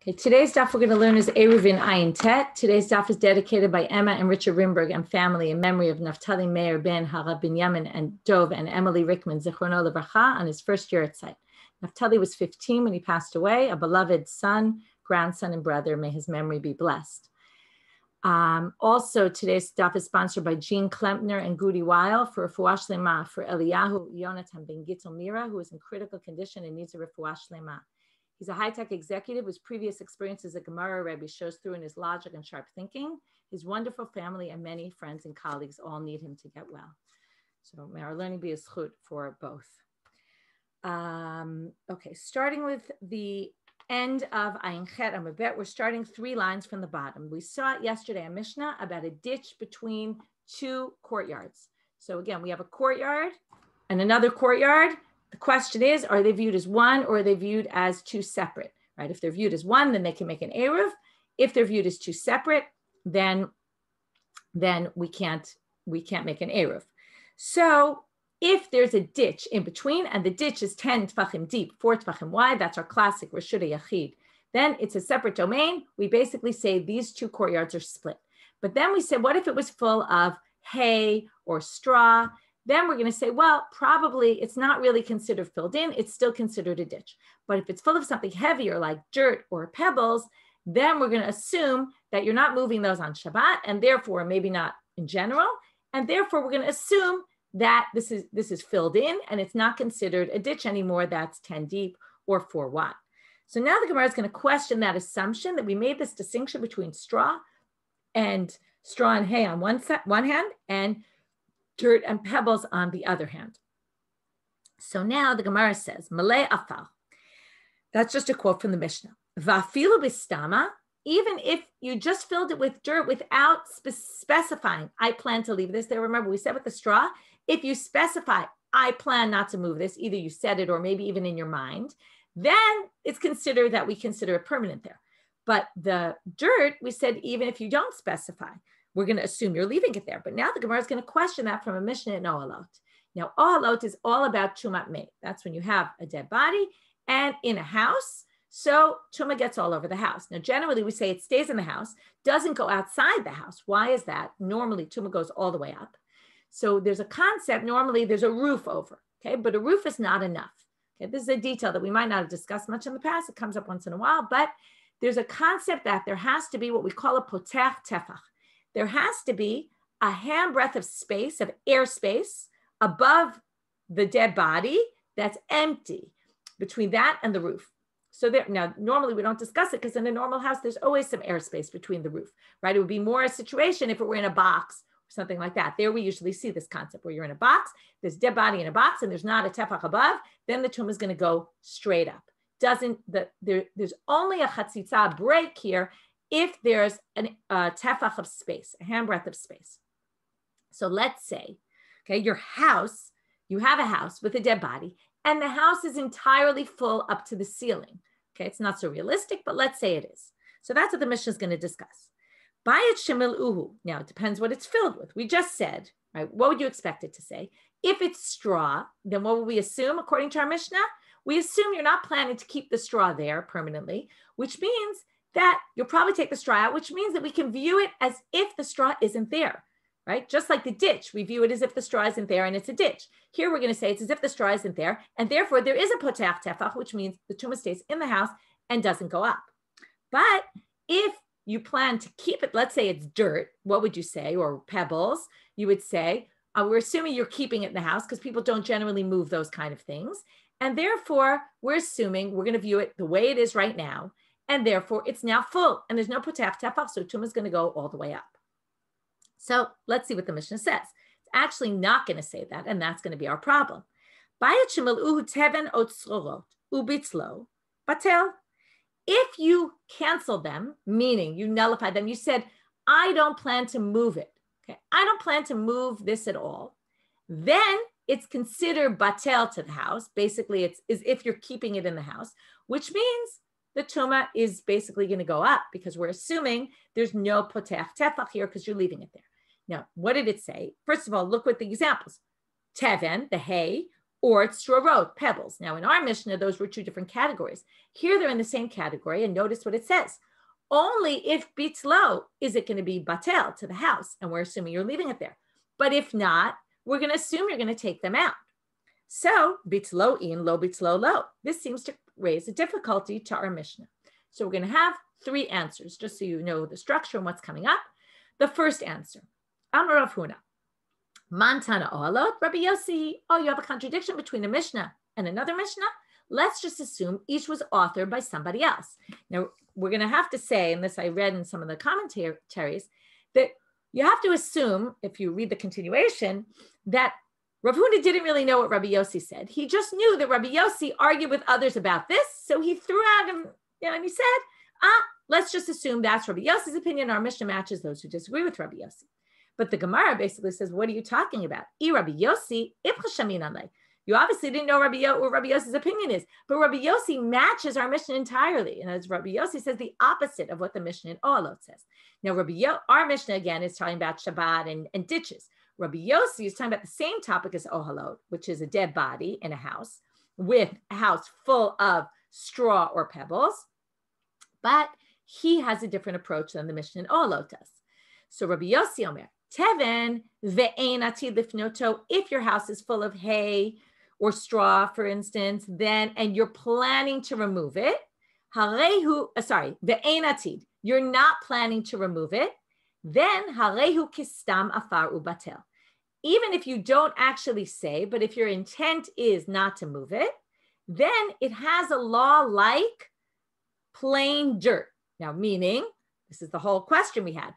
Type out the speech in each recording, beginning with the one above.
Okay, today's daf we're going to learn is Eruvin Ayin Tet. Today's daf is dedicated by Emma and Richard Rimberg and family in memory of Naftali Meir ben Harav Binyamin and Dov and Emily Rickman Zichrono Lebracha on his first year at site. Naftali was 15 when he passed away, a beloved son, grandson, and brother. May his memory be blessed. Also, today's daf is sponsored by Jean Klempner and Gudi Weil for Refuah Shlema for Eliyahu Yonatan ben Gittel Mira, who is in critical condition and needs a Refuah Shlema. He's a high-tech executive whose previous experience as a Gemara Rebbe shows through in his logic and sharp thinking. His wonderful family and many friends and colleagues all need him to get well. So may our learning be a zchut for both. Okay, starting with the end of Ayin Chet Amabet, we're starting 3 lines from the bottom. We saw it yesterday in Mishnah about a ditch between 2 courtyards. So again, we have a courtyard and another courtyard. The question is, are they viewed as one or are they viewed as 2 separate, right? If they're viewed as one, then they can make an Eruv. If they're viewed as 2 separate, then we can't make an Eruv. So if there's a ditch in between and the ditch is 10 Tvachim deep, 4 Tvachim wide, that's our classic Reshut Yachid, then it's a separate domain. We basically say these 2 courtyards are split. But then we say, what if it was full of hay or straw? Then we're going to say, well, probably it's not really considered filled in. It's still considered a ditch. But if it's full of something heavier like dirt or pebbles, then we're going to assume that you're not moving those on Shabbat, and therefore maybe not in general. And therefore we're going to assume that this is filled in and it's not considered a ditch anymore. That's 10 deep or 4 wide. So now the Gemara is going to question that assumption that we made this distinction between straw and hay on one hand and dirt and pebbles on the other hand. So now the Gemara says, Malay afal. That's just a quote from the Mishnah. Vafilu bistama, even if you just filled it with dirt without specifying, I plan to leave this there. Remember, we said with the straw, if you specify, I plan not to move this, either you said it or maybe even in your mind, then it's considered that we consider it permanent there. But the dirt, we said, even if you don't specify, we're going to assume you're leaving it there. But now the Gemara is going to question that from a Mishnah in Ohalot. Now, Ohalot is all about Tumat Mei. That's when you have a dead body and in a house. So Tumah gets all over the house. Now, generally, we say it stays in the house, doesn't go outside the house. Why is that? Normally, Tumah goes all the way up. So there's a concept. Normally, there's a roof over. Okay, but a roof is not enough. Okay, this is a detail that we might not have discussed much in the past. It comes up once in a while, but there's a concept that there has to be what we call a potach tefach. There has to be a handbreadth of space, of airspace above the dead body that's empty between that and the roof. So there, now, normally we don't discuss it because in a normal house, there's always some airspace between the roof, right? It would be more a situation if it were in a box or something like that. There we usually see this concept where you're in a box, there's dead body in a box and there's not a tefach above, then the tomb is going to go straight up. There's only a chatzitza break here if there's a tefach of space, a handbreadth of space. So let's say, okay, you have a house with a dead body and the house is entirely full up to the ceiling. Okay, it's not so realistic, but let's say it is. So that's what the Mishnah is going to discuss. Bayit shemil uhu. Now, it depends what it's filled with. We just said, right, what would you expect it to say? If it's straw, then what would we assume according to our Mishnah? We assume you're not planning to keep the straw there permanently, which means that you'll probably take the straw out, which means that we can view it as if the straw isn't there, right? Just like the ditch, we view it as if the straw isn't there and it's a ditch. Here we're going to say it's as if the straw isn't there, and therefore there is a potach tefach, which means the tumah stays in the house and doesn't go up. But if you plan to keep it, let's say it's dirt, what would you say? Or pebbles, you would say, we're assuming you're keeping it in the house because people don't generally move those kind of things. And therefore, we're assuming we're going to view it the way it is right now. And therefore, it's now full and there's no potach tefach, so tumah is going to go all the way up. So let's see what the Mishnah says. It's actually not going to say that, and that's going to be our problem. If you cancel them, meaning you nullify them, you said, I don't plan to move it. Okay, I don't plan to move this at all. Then it's considered batel to the house. Basically, it's as if you're keeping it in the house, which means the tumah is basically going to go up because we're assuming there's no potach tefach here because you're leaving it there. Now, what did it say? First of all, look at the examples. Teven, the hay, or tzrorot, pebbles. Now in our Mishnah, those were two different categories. Here they're in the same category, and notice what it says. Only if bitlo is it going to be batel to the house, and we're assuming you're leaving it there. But if not, we're going to assume you're going to take them out. So bitlo in, lo bitlo lo. This seems to raise a difficulty to our Mishnah. So we're going to have three answers, just so you know the structure and what's coming up. The first answer, Amar Rav Huna. Mantana Ohalot, Rabbi Yossi. Oh, you have a contradiction between a Mishnah and another Mishnah? Let's just assume each was authored by somebody else. Now, we're going to have to say, and this I read in some of the commentaries, that you have to assume, if you read the continuation, that Rav Huna didn't really know what Rabbi Yossi said. He just knew that Rabbi Yossi argued with others about this, so he threw out him, and he said, let's just assume that's Rabbi Yossi's opinion. Our Mishnah matches those who disagree with Rabbi Yossi. But the Gemara basically says, what are you talking about? Rabbi Yossi, you obviously didn't know what Rabbi Yossi's opinion is, but Rabbi Yossi matches our Mishnah entirely. And as Rabbi Yossi says, the opposite of what the Mishnah in Ohalot says. Now, our Mishnah, again, is talking about Shabbat and ditches. Rabbi Yossi is talking about the same topic as Ohalot, which is a dead body in a house with a house full of straw or pebbles. But he has a different approach than the Mishnah in Ohalot does. So Rabbi Yossi Omer, Teven ve'ein atid lifnoto, if your house is full of hay or straw, for instance, then, and you're planning to remove it, ve'ein atid, you're not planning to remove it, then harehu kistam afar ubatel. Even if you don't actually say, but if your intent is not to move it, then it has a law like plain dirt. Now, meaning, this is the whole question we had.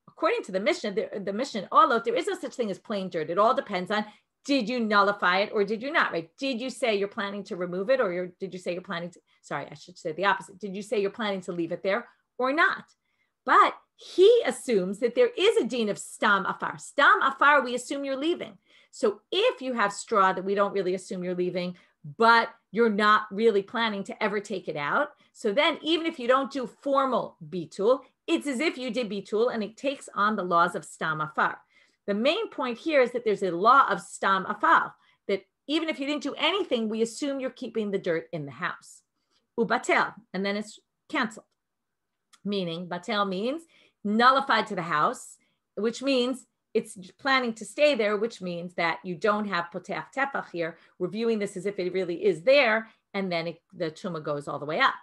According to the Mishnah, the Mishnah in Ohalot, there is no such thing as plain dirt. It all depends on, did you nullify it or did you not, right? Did you say you're planning to remove it or did you say you're planning to, sorry, I should say the opposite. Did you say you're planning to leave it there or not? But he assumes that there is a deen of stam afar. Stam afar, we assume you're leaving. So if you have straw that we don't really assume you're leaving, but you're not really planning to ever take it out. So then even if you don't do formal bitul, it's as if you did bitul and it takes on the laws of stam afar. The main point here is that there's a law of stam afar, that even if you didn't do anything, we assume you're keeping the dirt in the house. Ubatel, and then it's canceled. Meaning, batel means nullified to the house, which means it's planning to stay there, which means that you don't have potach tefach here. We're viewing this as if it really is there, and then the tumah goes all the way up.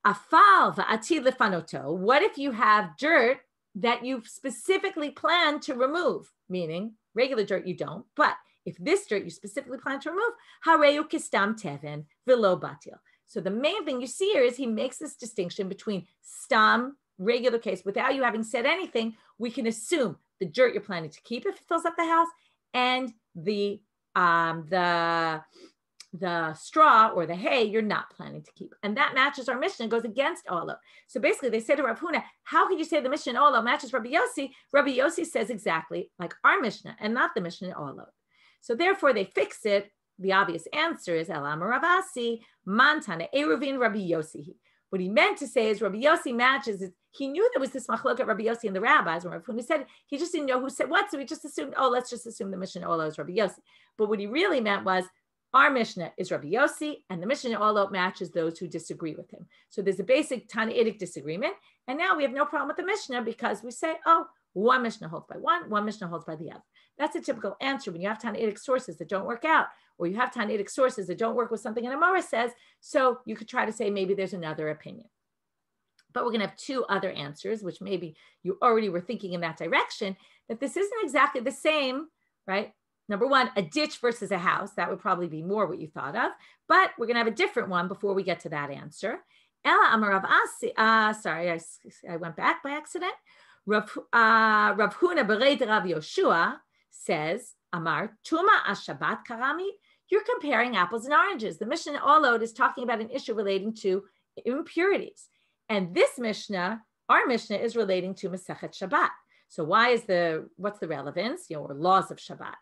Afal va'atid lefanoto. What if you have dirt that you've specifically planned to remove? Meaning, regular dirt you don't, but if this dirt you specifically plan to remove, hareyu kistam teven v'lo batil. So the main thing you see here is he makes this distinction between stam, regular case, without you having said anything, we can assume the dirt you're planning to keep if it fills up the house, and the straw or the hay you're not planning to keep. And that matches our Mishnah and goes against Ohalot. So basically they say to Rav Huna, how can you say the Mishnah in Ohalot matches Rabbi Yossi? Rabbi Yossi says exactly like our Mishnah and not the Mishnah in Ohalot. So therefore they fix it. The obvious answer is El Amar Rav Asi, Mantana Eruvin Rabbi Yossi. What he meant to say is Rabbi Yossi matches it. He knew there was this machlok Rabbi Yossi and the rabbis. When Rav Huna said it, he just didn't know who said what, so he just assumed, let's just assume the Mishnah in Ohalot is Rabbi Yossi. But what he really meant was our Mishnah is Rabbi Yossi, and the Mishnah in Ohalot matches those who disagree with him. So there's a basic Tanaitic disagreement, and now we have no problem with the Mishnah because we say, one Mishnah holds by one Mishnah holds by the other. That's a typical answer when you have Tanaitic sources that don't work out, or you have Tanaitic sources that don't work with something an Amora says, so you could try to say maybe there's another opinion. But we're going to have two other answers, which maybe you already were thinking in that direction, that this isn't exactly the same, right? Number one, a ditch versus a house. That would probably be more what you thought of. But we're going to have a different one before we get to that answer. Ella Amar Rav Asi, sorry, I went back by accident. Rav Huna Bereit Rav Yoshua says, Amar, Tuma Ashabat Karami, you're comparing apples and oranges. The Mishnah in Ohalot is talking about an issue relating to impurities. And this Mishnah, our Mishnah, is relating to Masechet Shabbat. So what's the relevance, or laws of Shabbat?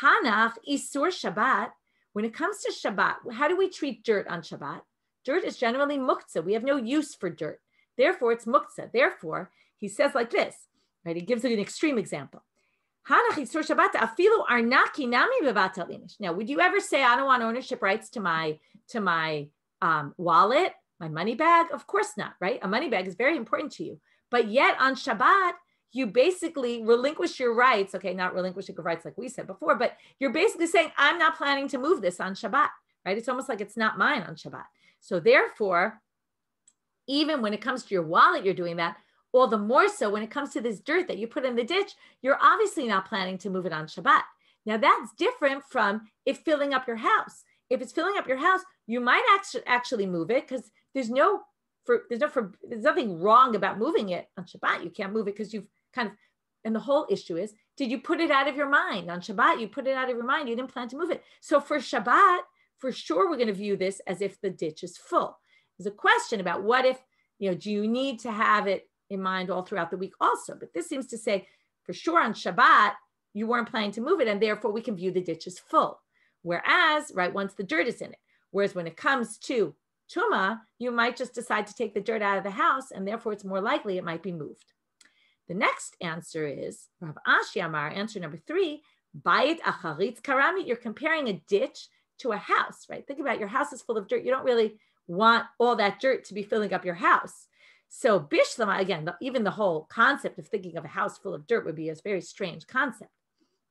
Hanach Isur Shabbat, when it comes to Shabbat, how do we treat dirt on Shabbat? Dirt is generally muktzah. We have no use for dirt. Therefore, it's muktzah. Therefore, he says like this, right? He gives it an extreme example. Now, would you ever say, I don't want ownership rights to my wallet, my money bag? Of course not, right? A money bag is very important to you. But yet on Shabbat, you basically relinquish your rights. Okay, not relinquishing your rights like we said before, but you're basically saying, I'm not planning to move this on Shabbat, right? It's almost like it's not mine on Shabbat. So therefore, even when it comes to your wallet, you're doing that. All the more so when it comes to this dirt that you put in the ditch, you're obviously not planning to move it on Shabbat. Now that's different from if filling up your house. If it's filling up your house, you might actually move it because there's nothing wrong about moving it on Shabbat. You can't move it because you've kind of, and the whole issue is, did you put it out of your mind? On Shabbat, you put it out of your mind. You didn't plan to move it. So for Shabbat, for sure, we're going to view this as if the ditch is full. There's a question about what if, do you need to have it in mind all throughout the week also? But this seems to say, for sure on Shabbat, you weren't planning to move it, and therefore we can view the ditch as full. Whereas, right, once the dirt is in it. Whereas when it comes to Tuma, you might just decide to take the dirt out of the house, and therefore it's more likely it might be moved. The next answer is, Rav Ashi Amar, answer number 3, Bayit acharitz karamit. You're comparing a ditch to a house, right? Think about your house is full of dirt. You don't really want all that dirt to be filling up your house. So bishlama, again, even the whole concept of thinking of a house full of dirt would be a very strange concept.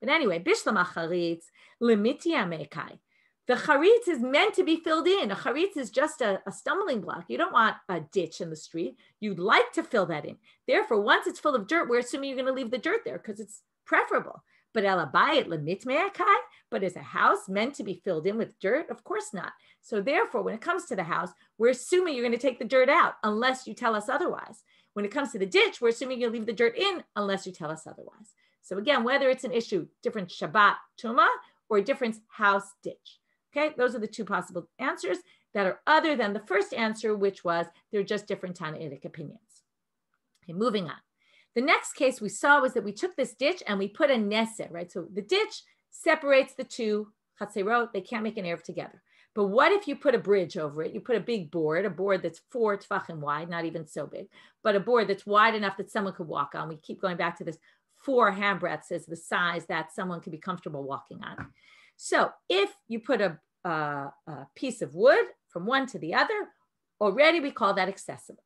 But anyway, bishlama charitz limitia mekai. The charitz is meant to be filled in. A charitz is just a stumbling block. You don't want a ditch in the street. You'd like to fill that in. Therefore, once it's full of dirt, we're assuming you're going to leave the dirt there because it's preferable. But elabayit limit mekai. But is a house meant to be filled in with dirt? Of course not. So therefore, when it comes to the house, we're assuming you're going to take the dirt out unless you tell us otherwise. When it comes to the ditch, we're assuming you'll leave the dirt in unless you tell us otherwise. So again, whether it's an issue, different Shabbat Tuma or different house ditch. Okay, those are the two possible answers that are other than the first answer, which was they're just different Tanaitic opinions. Okay, moving on. The next case we saw was that we took this ditch and we put a neser, right? So the ditch separates the two chatzerot. They can't make an eruv together. But what if you put a bridge over it? You put a big board, a board that's 4 tefachim wide, not even so big, but a board that's wide enough that someone could walk on. We keep going back to this 4 handbreadths as the size that someone could be comfortable walking on. So if you put a piece of wood from one to the other, already we call that accessible.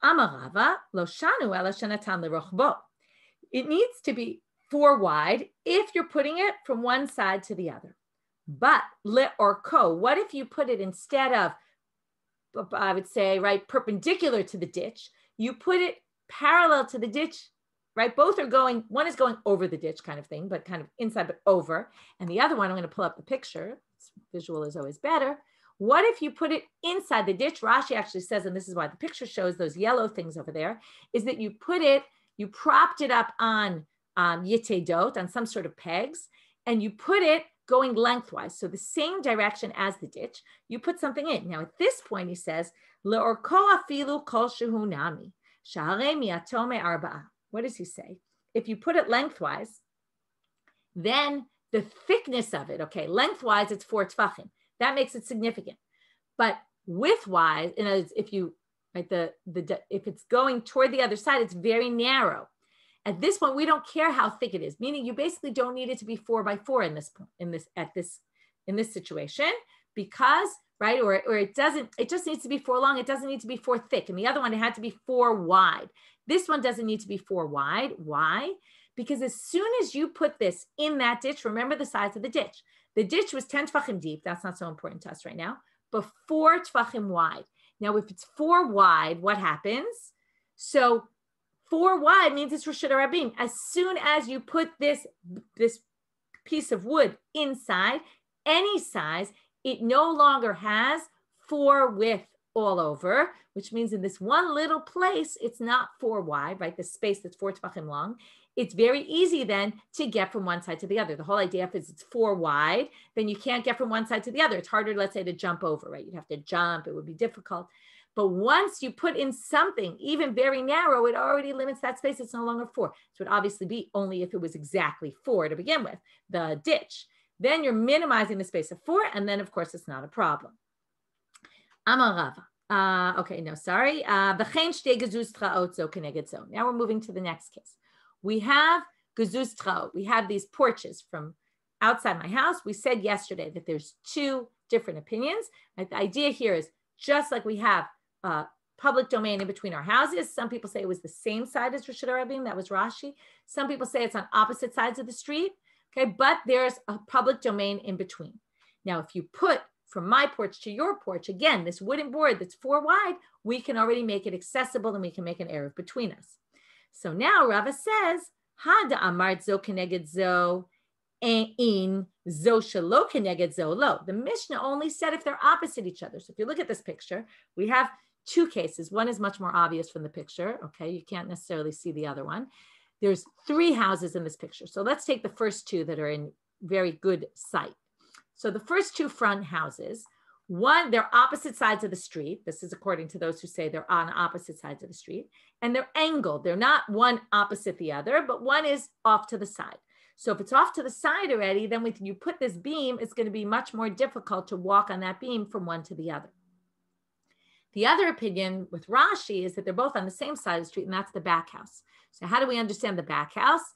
Amarava lo shanu ela shenatan lerochbo. It needs to be 4 wide if you're putting it from one side to the other. But le orko, what if you put it instead of, I would say, right, perpendicular to the ditch, you put it parallel to the ditch, right? Both are going, one is going over the ditch kind of thing, but kind of inside, but over. And the other one, I'm going to pull up the picture. Visual is always better. What if you put it inside the ditch? Rashi actually says, and this is why the picture shows those yellow things over there, is that you propped it up on yitedot, on some sort of pegs, and you put it going lengthwise. So the same direction as the ditch, you put something in. Now at this point, he says, le'orko afilu kol shehu nami, sha'arei mi'atome arba'a. What does he say? If you put it lengthwise, then the thickness of it, okay, lengthwise, it's 4 tefachim. That makes it significant. But widthwise, if you, right, if it's going toward the other side, it's very narrow. At this point, we don't care how thick it is, meaning you basically don't need it to be 4 by 4 in this situation, because, right, or it just needs to be 4 long. It doesn't need to be 4 thick. And the other one, it had to be 4 wide. This one doesn't need to be 4 wide. Why? Because as soon as you put this in that ditch, remember the size of the ditch. The ditch was 10 tefachim deep. That's not so important to us right now, but 4 tefachim wide. Now, if it's 4 wide, what happens? So 4 wide means it's Reshut HaRabim. As soon as you put this piece of wood inside, any size, it no longer has 4 width all over, which means in this one little place, it's not 4 wide, right? The space that's 4 tefachim long. It's very easy then to get from one side to the other. The whole idea is it's 4 wide, then you can't get from one side to the other. It's harder, let's say, to jump over, right? You'd have to jump. It would be difficult. But once you put in something, even very narrow, it already limits that space. It's no longer 4. So it would obviously be only if it was exactly 4 to begin with, the ditch. Then you're minimizing the space of 4, and then, of course, it's not a problem. Amarava. Okay, no, sorry. Now we're moving to the next case. We have gezustra. We have these porches from outside my house. We said yesterday that there's two different opinions. Right? The idea here is just like we have public domain in between our houses. Some people say it was the same side as Rishut Rabim. That was Rashi. Some people say it's on opposite sides of the street. Okay, but there's a public domain in between. Now, if you put from my porch to your porch, again, this wooden board that's 4 wide, we can already make it accessible and we can make an eruv between us. So now Rava says, Had amart zo keneged zo in zo shelo keneged zo lo. The Mishnah only said if they're opposite each other. So if you look at this picture, we have 2 cases. One is much more obvious from the picture. Okay, you can't necessarily see the other one. There's 3 houses in this picture. So let's take the first 2 that are in very good sight. So the first 2 front houses, one, they're opposite sides of the street. This is according to those who say they're on opposite sides of the street. And they're angled. They're not one opposite the other, but one is off to the side. So if it's off to the side already, then when you put this beam, it's going to be much more difficult to walk on that beam from one to the other. The other opinion with Rashi is that they're both on the same side of the street, and that's the back house. So how do we understand the back house?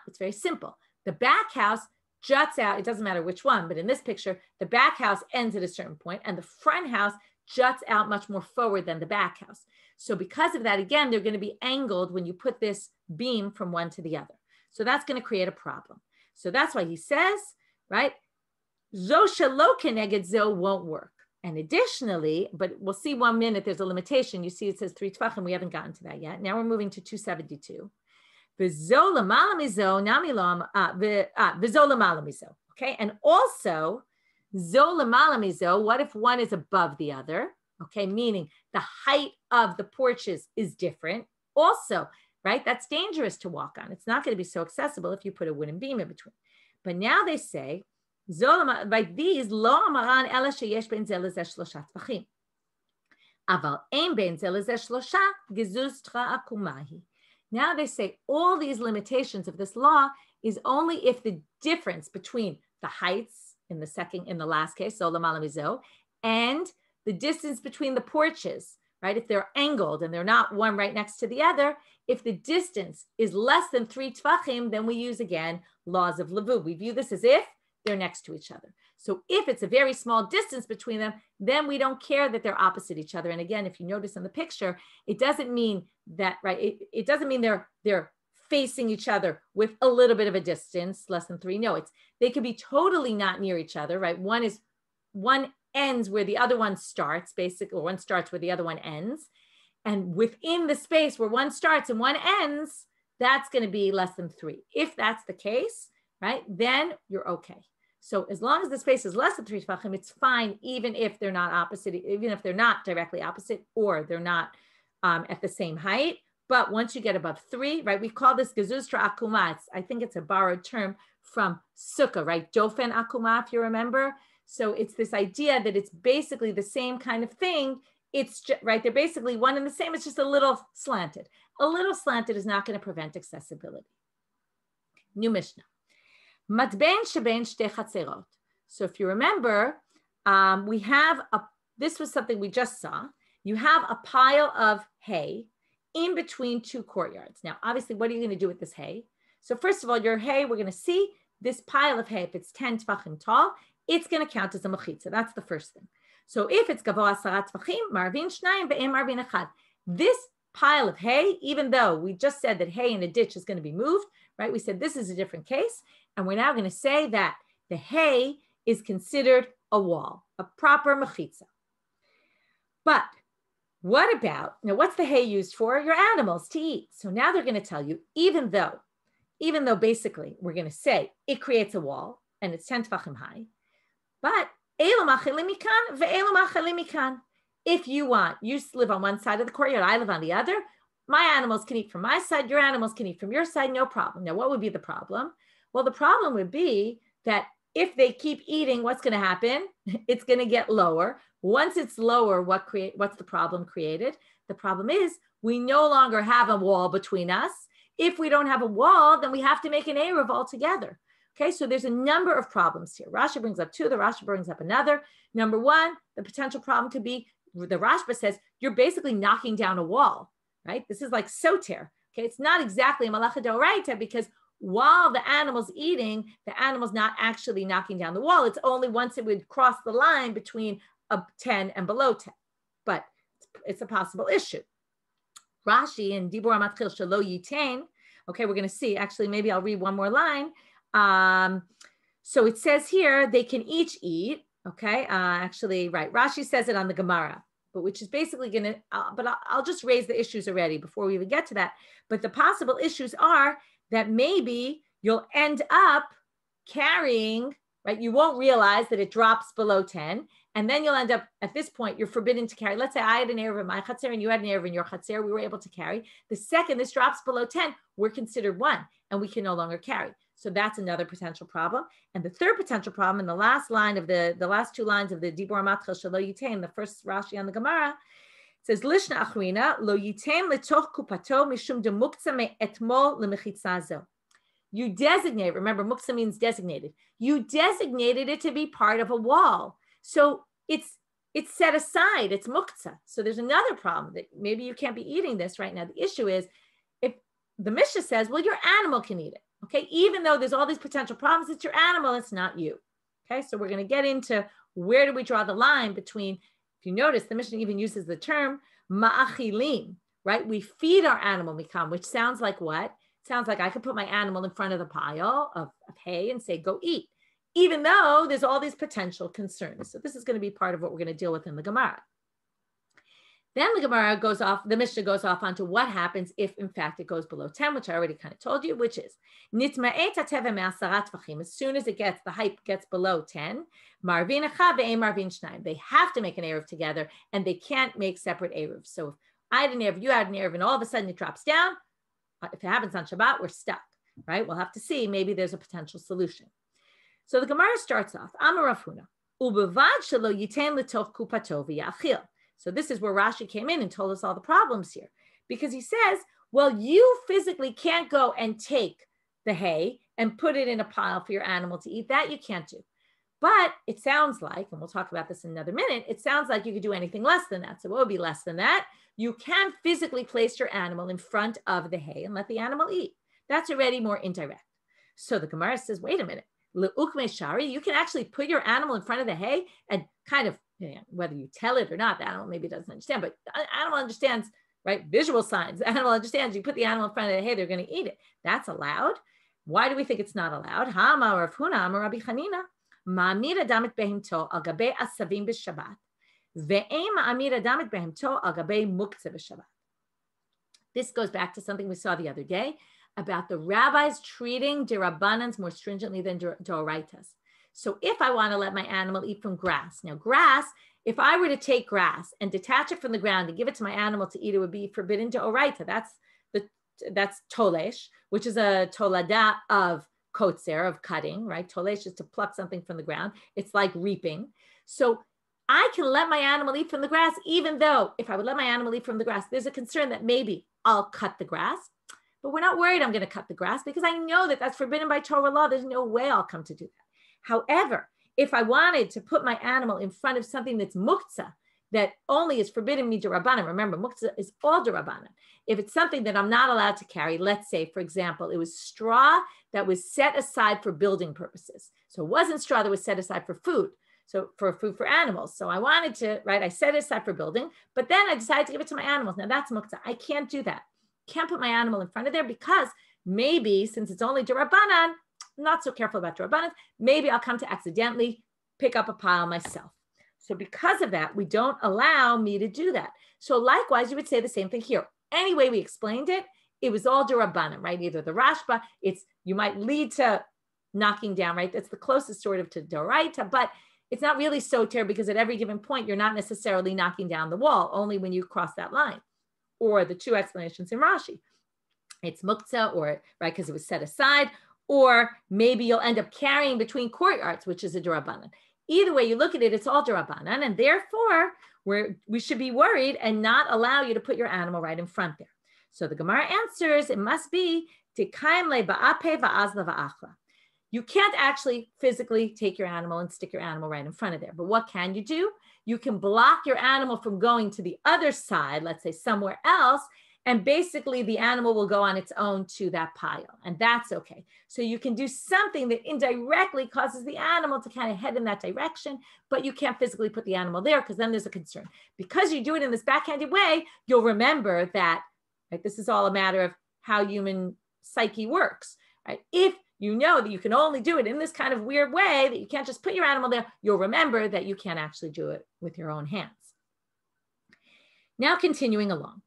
It's very simple. The back house juts out, it doesn't matter which one, but in this picture, the back house ends at a certain point and the front house juts out much more forward than the back house. So because of that, again, they're going to be angled when you put this beam from one to the other. So that's going to create a problem. So that's why he says, right, zo shelo keneged zo won't work. And additionally, but we'll see 1 minute, there's a limitation. You see it says 3 tvachim, we haven't gotten to that yet. Now we're moving to 272. Okay, and also zo, what if one is above the other? Okay, meaning the height of the porches is different. Also, right, that's dangerous to walk on. It's not going to be so accessible if you put a wooden beam in between. But now they say, by these, lo amaran ela sheyesh ben ze lezeh shlosha tvachim. Aval ein ben ze lezeh shlosha gezustra akumahi. Now they say all these limitations of this law is only if the difference between the heights in the last case, so lamala mizo, and the distance between the porches, right? If they're angled and they're not one right next to the other, if the distance is less than 3 tvachim, then we use again laws of levu. We view this as if they're next to each other. So if it's a very small distance between them, then we don't care that they're opposite each other. And again, if you notice in the picture, it doesn't mean that, right? It doesn't mean they're facing each other with a little bit of a distance, less than 3. No, they could be totally not near each other, right? One ends where the other one starts, basically, or one starts where the other one ends. And within the space where one starts and one ends, that's going to be less than 3. If that's the case, right, then you're okay. So as long as the space is less than 3 tvachim, it's fine, even if they're not opposite, even if they're not directly opposite or they're not at the same height. But once you get above 3, right, we call this gezustra akuma. I think it's a borrowed term from sukkah, right? Dofen akuma, if you remember. So it's this idea that it's basically the same kind of thing. It's just, right, they're basically one and the same. It's just a little slanted. A little slanted is not going to prevent accessibility. New Mishnah. Matben sheben shte chatzerot. So if you remember, we have this was something we just saw. You have a pile of hay in between 2 courtyards. Now, obviously, what are you going to do with this hay? So first of all, your hay, we're going to see this pile of hay, if it's 10 tvachim tall, it's going to count as a mechitza. That's the first thing. So if it's gavoa 10 tvachim, marvin shnayim ve'em marvin echad. This pile of hay, even though we just said that hay in a ditch is going to be moved, right? We said this is a different case. And we're now going to say that the hay is considered a wall, a proper mechitza. But what about, now what's the hay used for? Your animals to eat. So now they're going to tell you, even though basically we're going to say it creates a wall and it's 10 tvachim high, but if you want, you live on one side of the courtyard, I live on the other, my animals can eat from my side, your animals can eat from your side, no problem. Now, what would be the problem? Well, the problem would be that if they keep eating, what's going to happen? It's going to get lower. Once it's lower, what's the problem created? The problem is we no longer have a wall between us. If we don't have a wall, then we have to make an eruv altogether. Okay, so there's a number of problems here. Rashi brings up 2, the Rashi brings up another. Number 1, the potential problem could be, the Rashba says, you're basically knocking down a wall, right? This is like soter. Okay, it's not exactly a malacha d'oraita because while the animal's eating, the animal's not actually knocking down the wall. It's only once it would cross the line between a 10 and below 10. But it's a possible issue. Rashi in Dibur Matchil Shelo Yitain. Okay, we're going to see. Actually, maybe I'll read one more line. So it says here they can each eat. Okay, actually, right. Rashi says it on the Gemara, but which is basically going to. But I'll just raise the issues already before we even get to that. But the possible issues are that maybe you'll end up carrying. Right, you won't realize that it drops below 10. And then you'll end up, at this point, you're forbidden to carry. Let's say I had an Eruvin in my Chatzir and you had an Eruvin in your Chatzir. We were able to carry. The second this drops below 10, we're considered one and we can no longer carry. So that's another potential problem. And the third potential problem in the last line of the last two lines of the Dibur Matchil Shelo Yitain, the first Rashi on the Gemara, it says, Lishna Achrina, Lo Yitain letoch kupato mishum de muktzah me etmol lemechitzazo. You designate, remember, muktzah means designated. You designated it to be part of a wall. So it's set aside, it's muktzah. So there's another problem that maybe you can't be eating this right now. The issue is if the Mishnah says, well, your animal can eat it. Okay, even though there's all these potential problems, it's your animal, it's not you. Okay, so we're going to get into where do we draw the line between, if you notice, the Mishnah even uses the term ma'achilim, right? We feed our animal mikam, which sounds like what? Sounds like I could put my animal in front of the pile of hay and say, go eat, even though there's all these potential concerns. So this is going to be part of what we're going to deal with in the Gemara. Then the Gemara goes off, the Mishnah goes off onto what happens if, in fact, it goes below 10, which I already kind of told you, which is, as soon as it gets, the height gets below 10, they have to make an Eruv together, and they can't make separate Eruvs. So if I had an Eruv, you had an Eruv, and all of a sudden it drops down, if it happens on Shabbat, we're stuck, right? We'll have to see, maybe there's a potential solution. So the Gemara starts off, Amar Rav Huna, ubevad shelo yitain letoch kupato v'yachil. So this is where Rashi came in and told us all the problems here, because he says, well, you physically can't go and take the hay and put it in a pile for your animal to eat. That you can't do. But it sounds like, and we'll talk about this in another minute, it sounds like you could do anything less than that. So what would be less than that? You can physically place your animal in front of the hay and let the animal eat. That's already more indirect. So the Gemara says, wait a minute, le'ukme shari, you can actually put your animal in front of the hay and kind of, whether you tell it or not, the animal maybe doesn't understand, but the animal understands, right? Visual signs. The animal understands. You put the animal in front of the hay, they're going to eat it. That's allowed. Why do we think it's not allowed? Hama Rav Huna, Amar Rabbi Chanina, ma'amir damit behemto al gabe asavim b'Shabbat, ve'em ma'amir damit behemto al gabe muktzah b'Shabbat. This goes back to something we saw the other day about the rabbis treating derabbanans more stringently than deoraitas. So if I want to let my animal eat from grass, now grass, if I were to take grass and detach it from the ground and give it to my animal to eat, it would be forbidden to oraita. That's tolesh, which is a tolada of kotzer, of cutting, right? Tolesh is to pluck something from the ground. It's like reaping. So I can let my animal eat from the grass, even though if I would let my animal eat from the grass, there's a concern that maybe I'll cut the grass, but we're not worried I'm going to cut the grass because I know that that's forbidden by Torah law. There's no way I'll come to do that. However, if I wanted to put my animal in front of something that's muktzah, that only is forbidden me d'Rabbanan, remember, muktzah is all d'Rabbanan. If it's something that I'm not allowed to carry, let's say, for example, it was straw that was set aside for building purposes. So it wasn't straw that was set aside for food, so for food for animals. So I wanted to, right, I set it aside for building, but then I decided to give it to my animals. Now that's muktzah. I can't do that. Can't put my animal in front of there because maybe, since it's only d'Rabbanan, not so careful about Rabbanit, maybe I'll come to accidentally pick up a pile myself. So because of that, we don't allow me to do that. So likewise, you would say the same thing here. Any way we explained it, it was all Rabbanit, right? Either the Rashba, you might lead to knocking down, right? That's the closest sort of to Doraita, but it's not really soter because at every given point, you're not necessarily knocking down the wall, only when you cross that line. Or the two explanations in Rashi. It's muktzah, or right, because it was set aside, or maybe you'll end up carrying between courtyards, which is a d'Rabbanan. Either way you look at it, it's all d'Rabbanan, and therefore we should be worried and not allow you to put your animal right in front there. So the Gemara answers, it must be tikayim le ba'ape va'azla va'achla. You can't actually physically take your animal and stick your animal right in front of there, but what can you do? You can block your animal from going to the other side, let's say somewhere else, And basically the animal will go on its own to that pile, and that's okay. So you can do something that indirectly causes the animal to kind of head in that direction, but you can't physically put the animal there because then there's a concern. Because you do it in this backhanded way, you'll remember that, right, this is all a matter of how human psyche works, right? If you know that you can only do it in this kind of weird way, that you can't just put your animal there, you'll remember that you can't actually do it with your own hands. Now continuing along.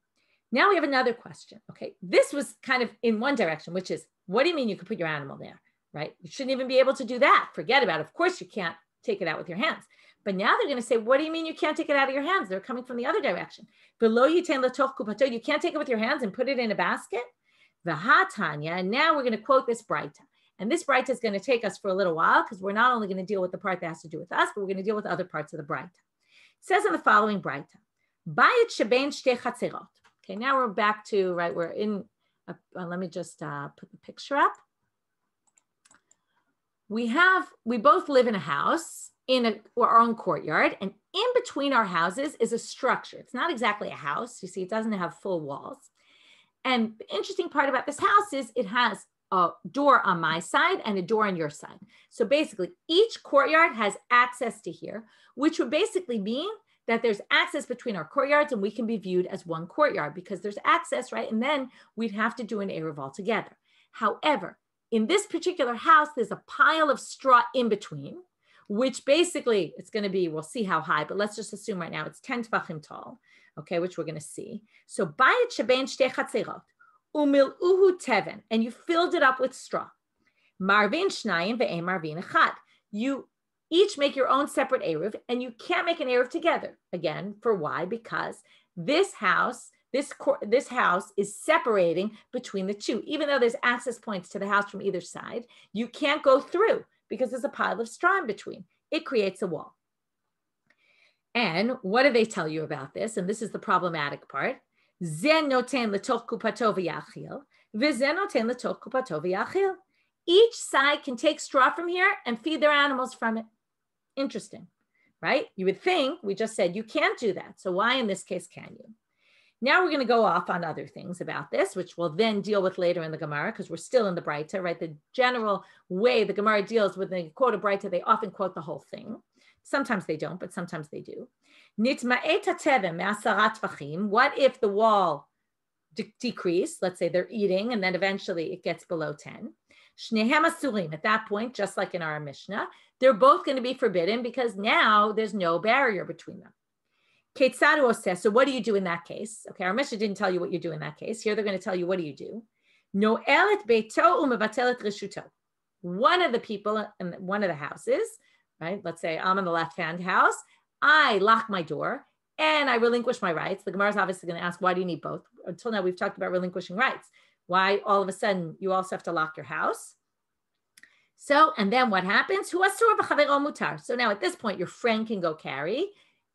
Now we have another question, okay? This was kind of in one direction, which is, what do you mean you can put your animal there, right? You shouldn't even be able to do that. Forget about it. Of course you can't take it out with your hands. But now they're going to say, what do you mean you can't take it out of your hands? They're coming from the other direction. Below you can't take it with your hands and put it in a basket. V'hatanya, and now we're going to quote this Braita. And this Braita is going to take us for a little while because we're not only going to deal with the part that has to do with us, but we're going to deal with other parts of the Braita. It says in the following Braita, Bayit shebein shtei chatzerot. Okay, now we're back to, right, we're in, let me just put the picture up. We both live in a house in our own courtyard, and in between our houses is a structure. It's not exactly a house. You see, it doesn't have full walls. And the interesting part about this house is it has a door on my side and a door on your side. So basically each courtyard has access to here, which would basically mean that there's access between our courtyards and we can be viewed as one courtyard because there's access, right? And then we'd have to do an Eruv altogether. However, in this particular house, there's a pile of straw in between, which basically it's going to be, we'll see how high, but let's just assume right now it's 10 tefachim tall, okay, which we're going to see. So bayit shebein shtei chatzerot, umil'uhu teven, and you filled it up with straw. Marvin shnayim ve'em marvin echad. You each make your own separate Eruv, and you can't make an Eruv together. Again, for why? Because this house is separating between the two. Even though there's access points to the house from either side, you can't go through because there's a pile of straw in between. It creates a wall. And what do they tell you about this? And this is the problematic part. Zen noten letoch kupato v'yachil, v'zen noten letoch kupato v'yachil. Each side can take straw from here and feed their animals from it. Interesting, right? You would think, we just said you can't do that. So why in this case can you? Now we're going to go off on other things about this, which we'll then deal with later in the Gemara because we're still in the Braita, right? The general way the Gemara deals with the quote a Braita, they often quote the whole thing. Sometimes they don't, but sometimes they do. What if the wall decreased? Let's say they're eating and then eventually it gets below 10. At that point, just like in our Mishnah, they're both going to be forbidden because now there's no barrier between them. So what do you do in that case? Okay, our Mishnah didn't tell you what you do in that case. Here they're going to tell you what do you do. One of the people in one of the houses, right? Let's say I'm in the left-hand house. I lock my door and I relinquish my rights. The Gemara is obviously going to ask, why do you need both? Until now, we've talked about relinquishing rights. Why all of a sudden you also have to lock your house? So, and then what happens? So now at this point, your friend can go carry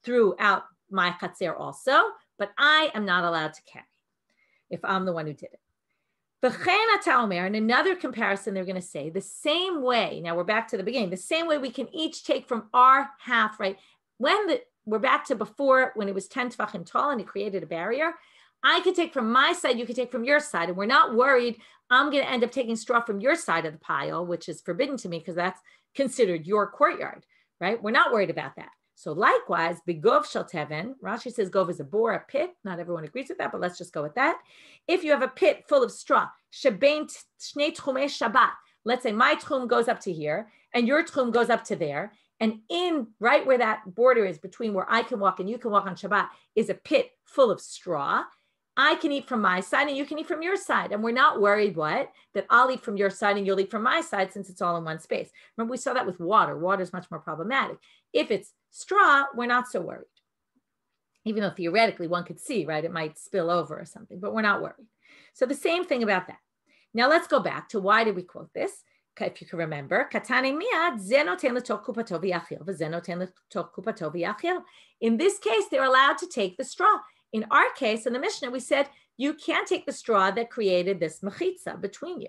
throughout my chatzer also, but I am not allowed to carry if I'm the one who did it. In another comparison, they're going to say the same way. Now we're back to the beginning. The same way we can each take from our half, right? We're back to before when it was 10 tefachim tall and it created a barrier. I could take from my side, you could take from your side, and we're not worried I'm going to end up taking straw from your side of the pile, which is forbidden to me because that's considered your courtyard, right? We're not worried about that. So likewise, begov shel teven, Rashi says gov is a bore, a pit. Not everyone agrees with that, but let's just go with that. If you have a pit full of straw, shebein shnei tchumei Shabbat, let's say my tchum goes up to here and your tchum goes up to there, and in right where that border is between where I can walk and you can walk on Shabbat is a pit full of straw. I can eat from my side and you can eat from your side. And we're not worried that I'll eat from your side and you'll eat from my side since it's all in one space. Remember, we saw that with water. Water is much more problematic. If it's straw, we're not so worried. Even though theoretically one could see, right, it might spill over or something, but we're not worried. So the same thing about that. Now let's go back to why did we quote this? If you can remember, in this case, they're allowed to take the straw. In our case, in the Mishnah, we said, you can't take the straw that created this mechitza between you.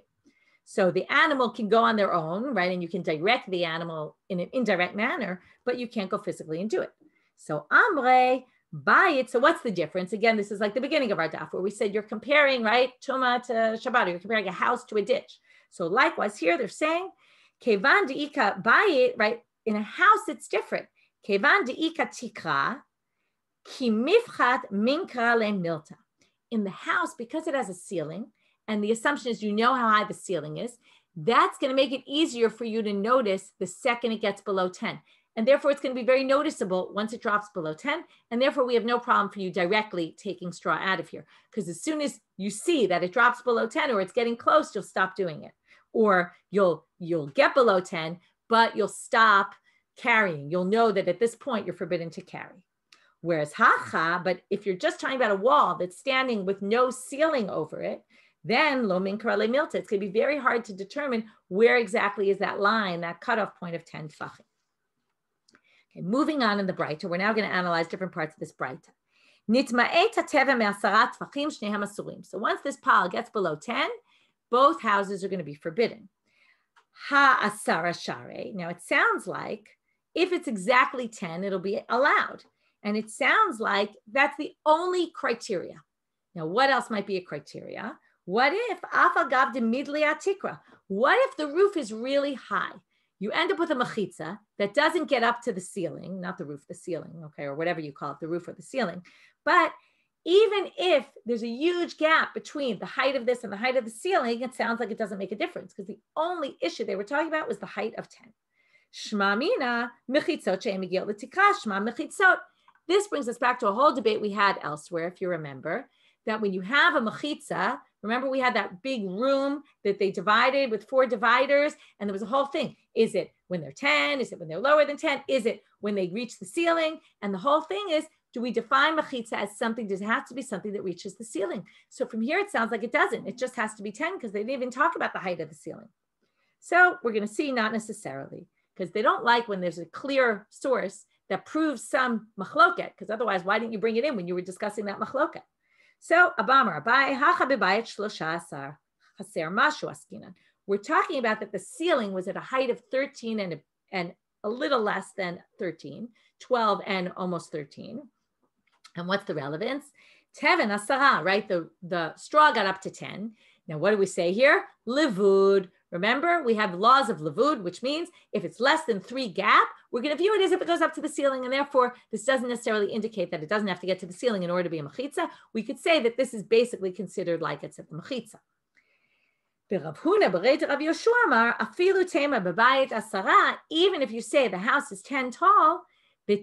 So the animal can go on their own, right? And you can direct the animal in an indirect manner, but you can't go physically and do it. So Amre, Bayit, so what's the difference? Again, this is like the beginning of our daf where we said you're comparing, right, Tuma to Shabbat, you're comparing a house to a ditch. So likewise here they're saying, Kevan de'ika bayit, right, in a house it's different. Kevan de'ika tikra, ki mifchat minkra le milta. In the house, because it has a ceiling, and the assumption is you know how high the ceiling is, that's going to make it easier for you to notice the second it gets below 10. And therefore, it's going to be very noticeable once it drops below 10. And therefore, we have no problem for you directly taking straw out of here. Because as soon as you see that it drops below 10 or it's getting close, you'll stop doing it. Or you'll get below 10, but you'll stop carrying. You'll know that at this point, you're forbidden to carry. Whereas hacha, but if you're just talking about a wall that's standing with no ceiling over it, then lo minkra le milta. It's going to be very hard to determine where exactly is that line, that cutoff point of 10 tfachim. Okay, moving on in the Breita, we're now going to analyze different parts of this Breita. So once this pile gets below 10, both houses are going to be forbidden. Ha-asara share. Now it sounds like if it's exactly 10, it'll be allowed. And it sounds like that's the only criteria. Now, what else might be a criteria? What if afagav de midli atikra? What if the roof is really high? You end up with a mechitza that doesn't get up to the ceiling, not the roof, the ceiling, okay, or whatever you call it, the roof or the ceiling. But even if there's a huge gap between the height of this and the height of the ceiling, it sounds like it doesn't make a difference because the only issue they were talking about was the height of 10. Shma mina mechitzot she'emigil l'tikra shma mechitzot. This brings us back to a whole debate we had elsewhere, if you remember, that when you have a mechitza, remember we had that big room that they divided with 4 dividers, and there was a whole thing. Is it when they're 10? Is it when they're lower than 10? Is it when they reach the ceiling? And the whole thing is, do we define mechitza as something, does it have to be something that reaches the ceiling? So from here, it sounds like it doesn't. It just has to be 10 because they didn't even talk about the height of the ceiling. So we're going to see not necessarily, because they don't like when there's a clear source that proves some machloket, because otherwise, why didn't you bring it in when you were discussing that machloket? So, Abamar, we're talking about that the ceiling was at a height of 13 and a little less than 13, 12 and almost 13. And what's the relevance? Teven asara, right? The straw got up to 10. Now, what do we say here? Livud. Remember, we have laws of Levud, which means if it's less than 3 gap, we're going to view it as if it goes up to the ceiling. And therefore, this doesn't necessarily indicate that it doesn't have to get to the ceiling in order to be a mechitza. We could say that this is basically considered like it's at the mechitza. Even if you say the house is 10 tall, he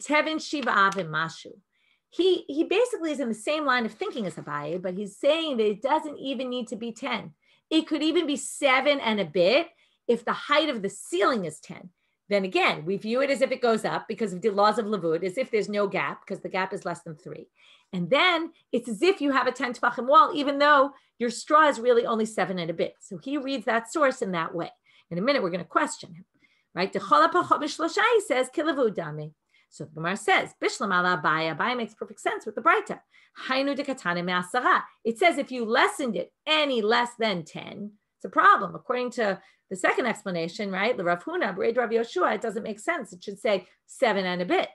basically is in the same line of thinking as Abaye, but he's saying that it doesn't even need to be 10. It could even be 7 and a bit if the height of the ceiling is 10. Then again, we view it as if it goes up because of the laws of Levud, as if there's no gap because the gap is less than 3. And then it's as if you have a 10 tefachim wall, even though your straw is really only 7 and a bit. So he reads that source in that way. In a minute, we're going to question him, right? He says, Kilevud dami. So the Gemara says, Bishlam ala Abaya. Abaya makes perfect sense with the Breita. Hainu de katane me'asara. It says if you lessened it any less than 10, it's a problem. According to the second explanation, right? The Rav Huna, B'reid Rav Yoshua, it doesn't make sense. It should say 7 and a bit.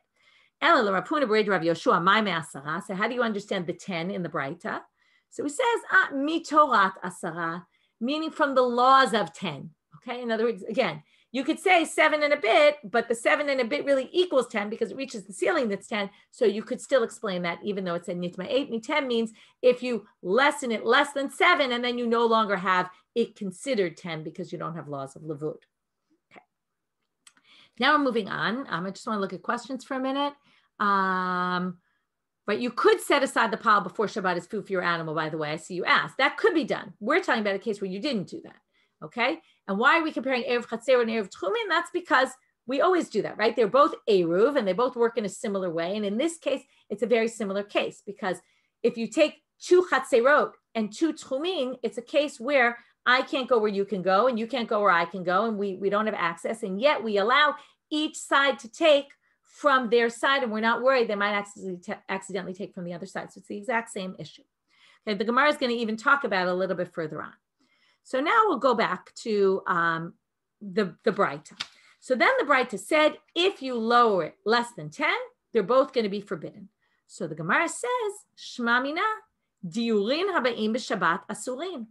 Ela Rav Huna, B'reid Rav Yoshua, my me'asara. So how do you understand the 10 in the Breita? So he says, mitorat asara, meaning from the laws of 10. Okay, in other words, again, you could say 7 and a bit, but the 7 and a bit really equals 10 because it reaches the ceiling that's 10. So you could still explain that even though it said nitma 8. Nitem means if you lessen it less than 7 and then you no longer have it considered 10 because you don't have laws of Levud. Okay. Now we're moving on. I just want to look at questions for a minute. But you could set aside the pile before Shabbat is food for your animal, by the way. I see you asked. That could be done. We're talking about a case where you didn't do that. Okay. And why are we comparing Eruv Chatzer and Eruv Tchumin? That's because we always do that, right? They're both Eruv and they both work in a similar way. And in this case, it's a very similar case because if you take 2 Chatzerot and 2 Tchumin, it's a case where I can't go where you can go and you can't go where I can go and we don't have access. And yet we allow each side to take from their side and we're not worried they might accidentally take from the other side. So it's the exact same issue. Okay, the Gemara is going to even talk about it a little bit further on. So now we'll go back to the Breita. So then the Breita said, if you lower it less than 10, they're both going to be forbidden. So the Gemara says, Shma mina, diurin haba'im b'Shabbat asurin.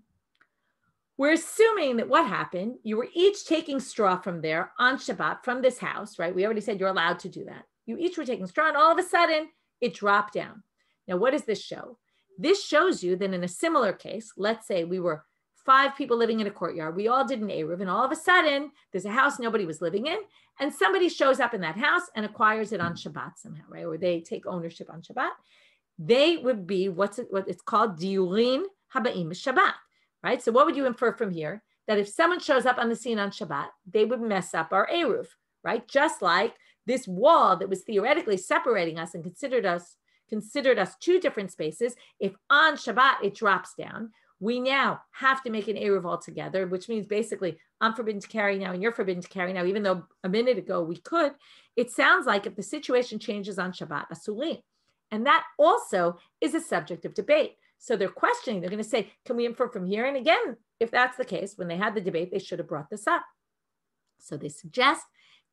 We're assuming that what happened, you were each taking straw from there on Shabbat, from this house, right? We already said you're allowed to do that. You each were taking straw, and all of a sudden, it dropped down. Now, what does this show? This shows you that in a similar case, let's say we were 5 people living in a courtyard. We all did an Eruv, and all of a sudden, there's a house nobody was living in, and somebody shows up in that house and acquires it on Shabbat somehow, right? Or they take ownership on Shabbat. They would be what it's called diurin haba'im b'Shabbat, right? So what would you infer from here? That if someone shows up on the scene on Shabbat, they would mess up our Eruv, right? Just like this wall that was theoretically separating us and considered us 2 different spaces. If on Shabbat it drops down, we now have to make an Eruv altogether, which means basically I'm forbidden to carry now and you're forbidden to carry now, even though a minute ago we could. It sounds like if the situation changes on Shabbat, asurim. And that also is a subject of debate. So they're questioning, they're going to say, can we infer from here? And again, if that's the case, when they had the debate, they should have brought this up. So they suggest,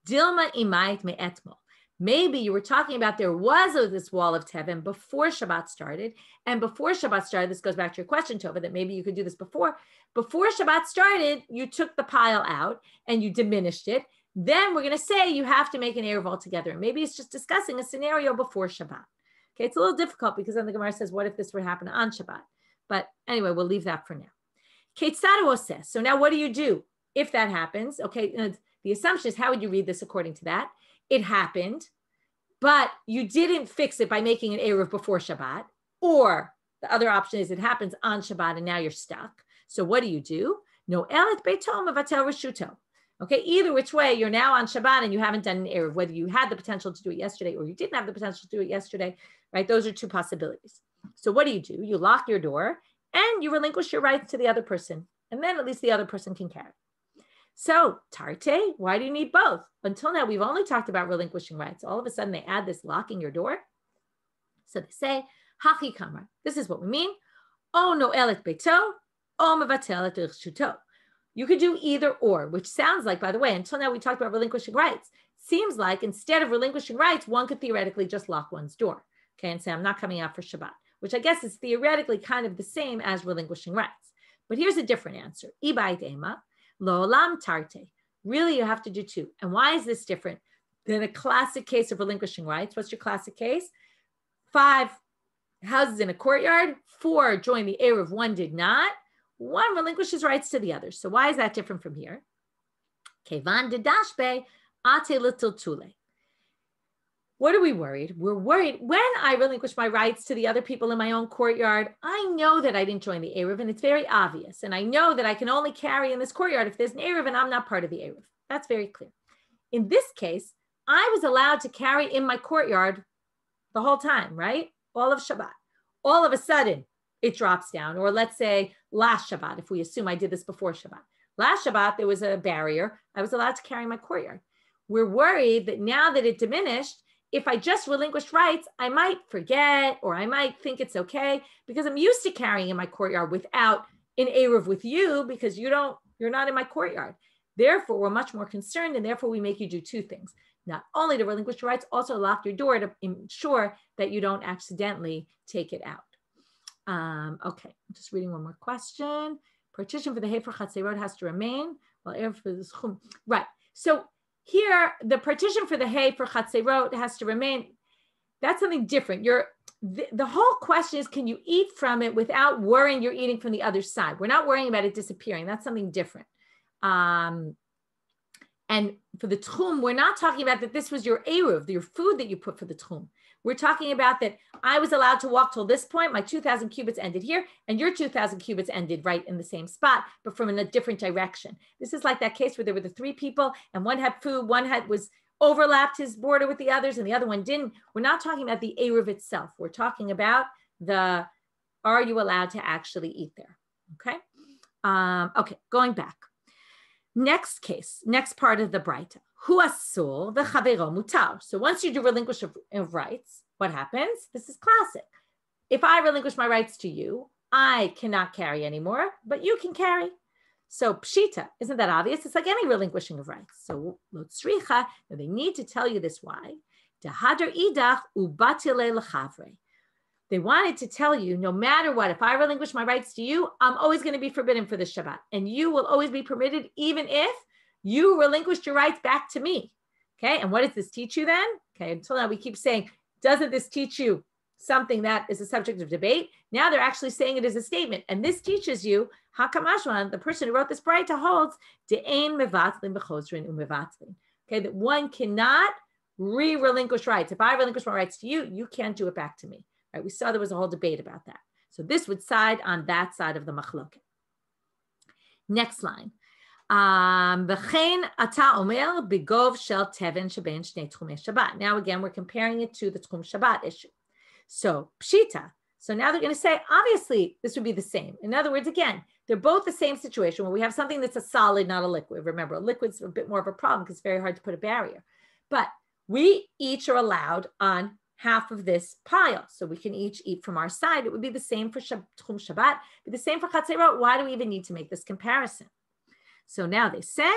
Dilma imayit me'etmol. Maybe you were talking about there was this wall of Tevin before Shabbat started. And before Shabbat started, this goes back to your question, Tova, that maybe you could do this before. Before Shabbat started, you took the pile out and you diminished it. Then we're going to say you have to make an Eruv altogether. And maybe it's just discussing a scenario before Shabbat. Okay, it's a little difficult because then the Gemara says, what if this would happen on Shabbat? But anyway, we'll leave that for now. Ketzad says, so now what do you do if that happens? Okay, the assumption is, how would you read this according to that? It happened, but you didn't fix it by making an Eruv before Shabbat. Or the other option is it happens on Shabbat and now you're stuck. So what do? No elet beito mevatel reshuto. Okay, either which way, you're now on Shabbat and you haven't done an Eruv, whether you had the potential to do it yesterday or you didn't have the potential to do it yesterday, right? Those are 2 possibilities. So what do? You lock your door and you relinquish your rights to the other person. And then at least the other person can carry. So tarte, why do you need both? Until now, we've only talked about relinquishing rights. All of a sudden, they add this locking your door. So they say, hachi kamar. This is what we mean. O noelet beito, o mevatelet reshuto. You could do either or, which sounds like, by the way, until now we talked about relinquishing rights. Seems like instead of relinquishing rights, one could theoretically just lock one's door, okay, and say, I'm not coming out for Shabbat, which I guess is theoretically kind of the same as relinquishing rights. But here's a different answer. Ibait ema, lo olam tarte. Really, you have to do 2. And why is this different than a classic case of relinquishing rights? What's your classic case? 5 houses in a courtyard, 4 joined the Eruv, 1 did not. 1 relinquishes rights to the other. So why is that different from here? Kevan de dashbe ate little tule. What are we worried? We're worried when I relinquish my rights to the other people in my own courtyard, I know that I didn't join the Eruv, and it's very obvious. And I know that I can only carry in this courtyard if there's an Eruv and I'm not part of the Eruv. That's very clear. In this case, I was allowed to carry in my courtyard the whole time, right? All of Shabbat. All of a sudden, it drops down. Or let's say last Shabbat, if we assume I did this before Shabbat. Last Shabbat, there was a barrier. I was allowed to carry in my courtyard. We're worried that now that it diminished, if I just relinquished rights, I might forget, or I might think it's okay because I'm used to carrying in my courtyard without an Eruv with you because you're not in my courtyard. Therefore, we're much more concerned, and therefore we make you do 2 things. Not only to relinquish your rights, also lock your door to ensure that you don't accidentally take it out. Okay, I'm just reading one more question. Partition for the Hefer Chatzerot has to remain, while Eruv for the Schum. Right. So here, the partition for the hay for Chatzerot has to remain. That's something different. The whole question is, can you eat from it without worrying you're eating from the other side? We're not worrying about it disappearing. That's something different. And for the Tchum, we're not talking about that this was your Eruv, your food that you put for the Tchum. We're talking about that I was allowed to walk till this point. My 2,000 cubits ended here, and your 2,000 cubits ended right in the same spot, but from a different direction. This is like that case where there were the 3 people, and one had food, one was overlapped his border with the others, and the other one didn't. We're not talking about the Eruv itself. We're talking about are you allowed to actually eat there? Okay. Okay, going back. Next case, next part of the Braita. Hu asul v'chavero mutar. So once you do relinquish of rights, what happens? This is classic. If I relinquish my rights to you, I cannot carry anymore, but you can carry. So pshita, isn't that obvious? It's like any relinquishing of rights. So lotzricha, they need to tell you this why. Dehadar idach ubatile lechavre. They wanted to tell you, no matter what, if I relinquish my rights to you, I'm always going to be forbidden for this Shabbat. And you will always be permitted, even if you relinquished your rights back to me. Okay. And what does this teach you then? Okay. Until now, we keep saying, doesn't this teach you something that is a subject of debate? Now they're actually saying it as a statement. And this teaches you, Hakamashwan, the person who wrote this Braita holds, De'ein mevatlin b'chosrin u'mevatlin. Okay. That one cannot relinquish rights. If I relinquish my rights to you, you can't do it back to me. Right? We saw there was a whole debate about that. So this would side on that side of the machloket. Next line. V'chein ata omer b'gov shel teven shebein shnei tchumei Shabbat. Now again, we're comparing it to the Tchum Shabbat issue. So pshita. So now they're going to say, obviously, this would be the same. In other words, again, they're both the same situation where we have something that's a solid, not a liquid. Remember, a liquid's a bit more of a problem because it's very hard to put a barrier. But we each are allowed on half of this pile. So we can each eat from our side. It would be the same for Tchum Shabbat, be the same for Chatzerot. Why do we even need to make this comparison? So now they say,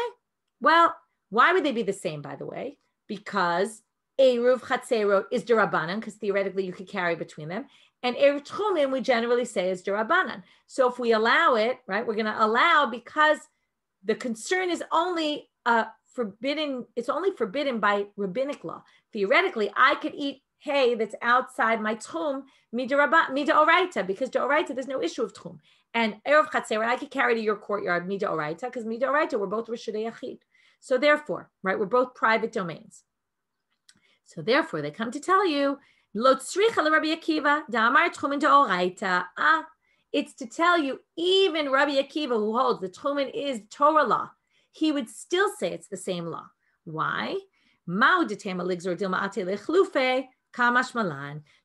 well, why would they be the same, by the way? Because Eruv Chatzerot is D'Rabbanan, because theoretically you could carry between them. And Eruv Tchumim, we generally say, is D'Rabbanan. So if we allow it, right, we're going to allow because the concern is only forbidden, it's only forbidden by rabbinic law. Theoretically, I could eat hay that's outside my tchum mid'oraita, because d'oraita there's no issue of tchum. And erev chatzeret I could carry to your courtyard mid'oraita, because mid'oraita we're both rishudei yachid. So therefore, right, we're both private domains. So therefore, they come to tell you lo tzricha l'Rabbi Akiva da'amar tchumin d'oraita. It's to tell you even Rabbi Akiva, who holds the tchumin is Torah law, he would still say it's the same law. Why?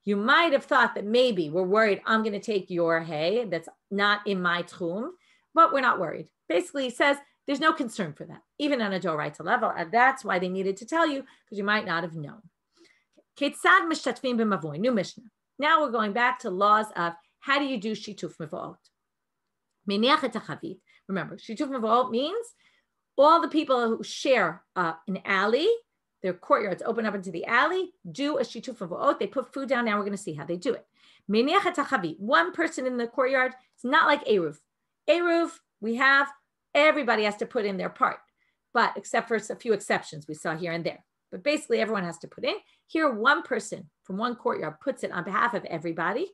You might have thought that maybe we're worried I'm going to take your hay that's not in my tchum, but we're not worried. Basically, he says there's no concern for that, even on a doraita level, and that's why they needed to tell you, because you might not have known. New Mishnah. Now we're going back to laws of how do you do shituf mevo'ot. Remember, shituf mevo'ot means all the people who share an alley, their courtyards open up into the alley, do a shituf mevo'ot. They put food down. Now we're going to see how they do it. One person in the courtyard. It's not like Eruv. Eruv, we have, everybody has to put in their part, but except for a few exceptions we saw here and there. But basically everyone has to put in. Here, one person from one courtyard puts it on behalf of everybody.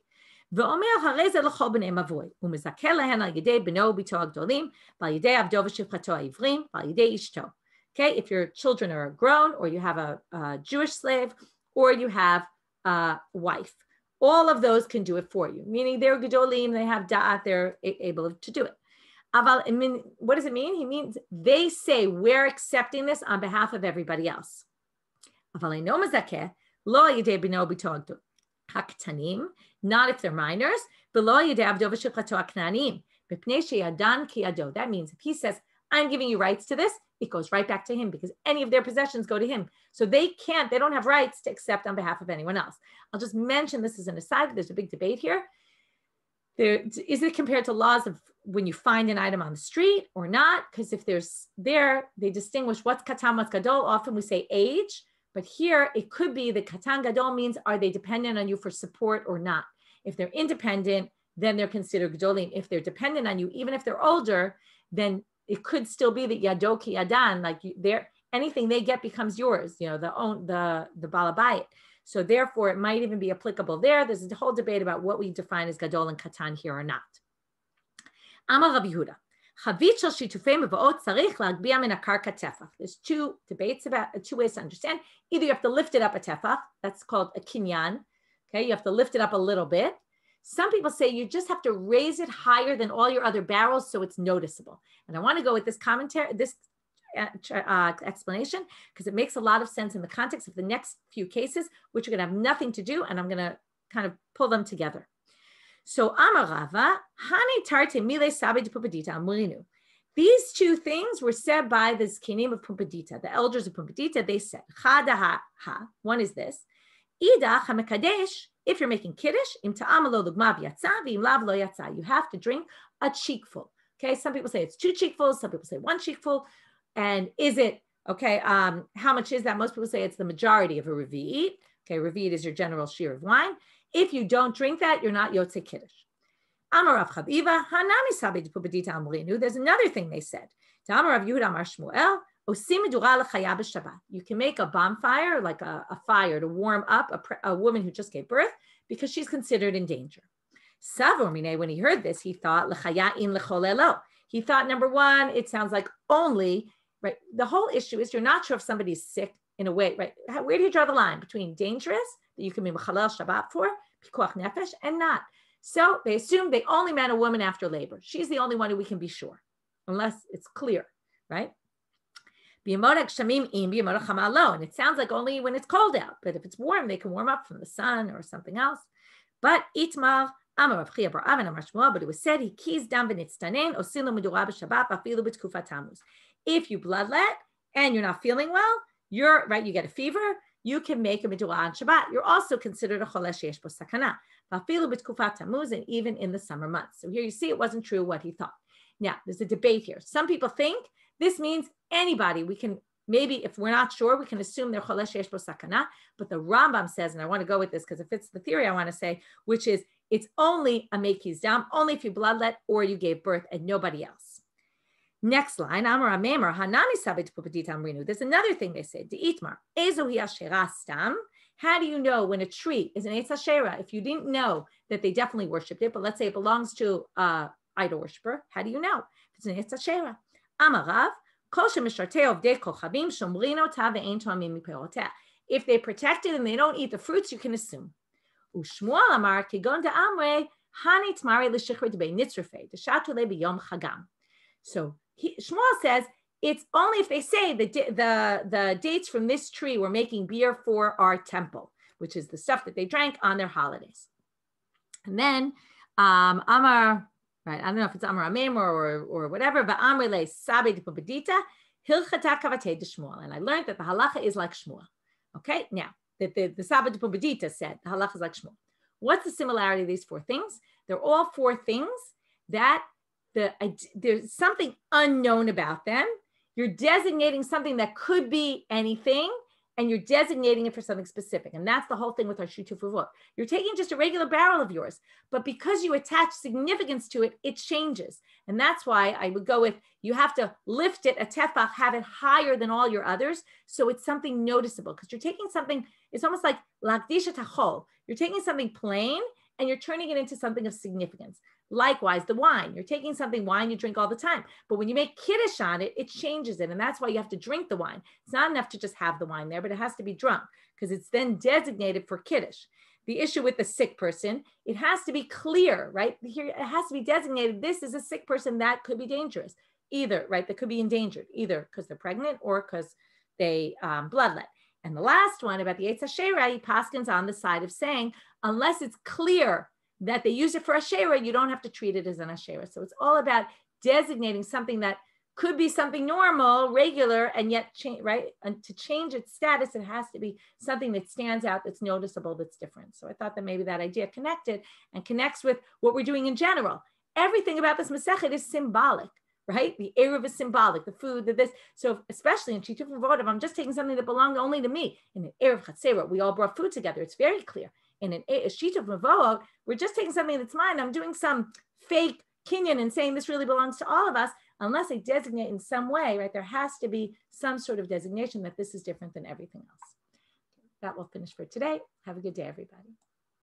Okay, if your children are grown, or you have a Jewish slave, or you have a wife, all of those can do it for you. Meaning they're gedolim, they have da'at, they're able to do it. What does it mean? He means they say we're accepting this on behalf of everybody else. Not if they're minors. That means if he says, I'm giving you rights to this, it goes right back to him because any of their possessions go to him. So they don't have rights to accept on behalf of anyone else. I'll just mention this as an aside. There's a big debate here. Is it compared to laws of when you find an item on the street or not? Because if they distinguish what's katan, what's gadol. Often we say age, but here it could be that katan gadol means are they dependent on you for support or not? If they're independent, then they're considered gedolim. If they're dependent on you, even if they're older, then it could still be that yado ki yadan, like anything they get becomes yours, the balabayit. So therefore, it might even be applicable there. There's a whole debate about what we define as gadol and katan here or not. Amar Rabbi Yehuda. There's two debates about two ways to understand. Either you have to lift it up a tefach, that's called a kinyan. Okay, you have to lift it up a little bit. Some people say you just have to raise it higher than all your other barrels so it's noticeable. And I want to go with this commentary, this explanation, because it makes a lot of sense in the context of the next few cases, which are going to have nothing to do, and I'm going to kind of pull them together. So Amarava, Hani Tarte Mile Sabi de Pumbedita Amurinu. These two things were said by the Zkinim of Pumbedita, the elders of Pumbedita. They said, Chada ha. One is this. Ida Hamekadesh. If you're making kiddush, im ta'amalo lugmav yatsa, v'im lav lo yatsa. You have to drink a cheekful. Okay, some people say it's 2 cheekfuls, some people say 1 cheekful. And is it Okay, how much is that? Most people say it's the majority of a revi'it. Okay, revi'it is your general shiur of wine. If you don't drink that, you're not yotze kiddush. Amar Rav Chaviva, hanami sabed pubedita amrinu. There's another thing they said. To Amar Rav Yehuda Amar Shmuel, osim medura lechaya b'Shabbat. You can make a bonfire, like a fire, to warm up a woman who just gave birth because she's considered in danger. Savor mine, when he heard this, he thought lechaya in lecholelo. He thought, number one, it sounds like only, right? The whole issue is you're not sure if somebody's sick in a way, right? Where do you draw the line between dangerous, that you can be mechalel Shabbat for, pikuach nefesh, and not? So they assume they only meant a woman after labor. She's the only one who we can be sure, unless it's clear, right? And it sounds like only when it's cold out, but if it's warm, they can warm up from the sun or something else. But itmar, but it was said, if you bloodlet and you're not feeling well, you're right, you get a fever, you can make a medura on Shabbat. You're also considered a cholesh yesh bo sakana, and even in the summer months. So here you see it wasn't true what he thought. Now, there's a debate here. Some people think this means anybody. We can, maybe if we're not sure, we can assume they're cholesh yesh bo sakana. But the Rambam says, and I want to go with this because it fits the theory I want to say, which is it's only a mekiz dam, only if you bloodlet or you gave birth and nobody else. Next line, Amar Amemer, Hanami Sabit Pupedita Amrinu. There's another thing they said, Deitmar, Ezo Hiashera Stam. How do you know when a tree is an Eitz Hashera? If you didn't know that they definitely worshipped it, but let's say it belongs to idol worshiper, how do you know? If it's an Eitz Hashera. Amarav, Kol Shemishartei Ovdei Kochavim Shomrino Ta Ve'ein Toamim Miperotea. If they protect it and they don't eat the fruits, you can assume. Ushmuel Amar Kigon Amre Hani Tmari L'Shikra Debei Nitzrafei Deshatule B'Yom Chagam. So Shmuel says it's only if they say the dates from this tree we're making beer for our temple, which is the stuff that they drank on their holidays. And then Amar, right? I don't know if it's Amar Amemor or whatever, but Amar le Sabe de Pubedita Hilchata Kavate de Shmuel. And I learned that the halacha is like Shmuel. Okay, now that the Sabe de Pubedita said the halacha is like Shmuel. What's the similarity of these four things? They're all four things that there's something unknown about them. You're designating something that could be anything, and you're designating it for something specific. And that's the whole thing with our shituf uvot. You're taking just a regular barrel of yours, but because you attach significance to it, it changes. And that's why I would go with, you have to lift it, a tefach, have it higher than all your others. So it's something noticeable, because you're taking something, it's almost like lagdisha tachol. You're taking something plain and you're turning it into something of significance. Likewise, the wine, you're taking something wine you drink all the time, but when you make kiddush on it, it changes it. And that's why you have to drink the wine. It's not enough to just have the wine there, but it has to be drunk because it's then designated for kiddush. The issue with the sick person, it has to be clear, right? Here, it has to be designated. This is a sick person that could be dangerous, either, right? That could be endangered, either because they're pregnant or because they bloodlet. And the last one about the Eitz HaShera, he paskins on the side of saying, unless it's clear that they use it for Asherah, you don't have to treat it as an Asherah. So it's all about designating something that could be something normal, regular, and yet, right? And to change its status, it has to be something that stands out, that's noticeable, that's different. So I thought that maybe that idea connected and connects with what we're doing in general. Everything about this Masechet is symbolic, right? The Eruv is symbolic, the food, this. So especially in Shituf Uvot, if I'm just taking something that belonged only to me, in an Eruv Chatzera, we all brought food together. It's very clear. In a Shituf Uvot, we're just taking something that's mine. I'm doing some fake kinyan and saying this really belongs to all of us, unless I designate in some way, right? There has to be some sort of designation that this is different than everything else. That will finish for today. Have a good day, everybody.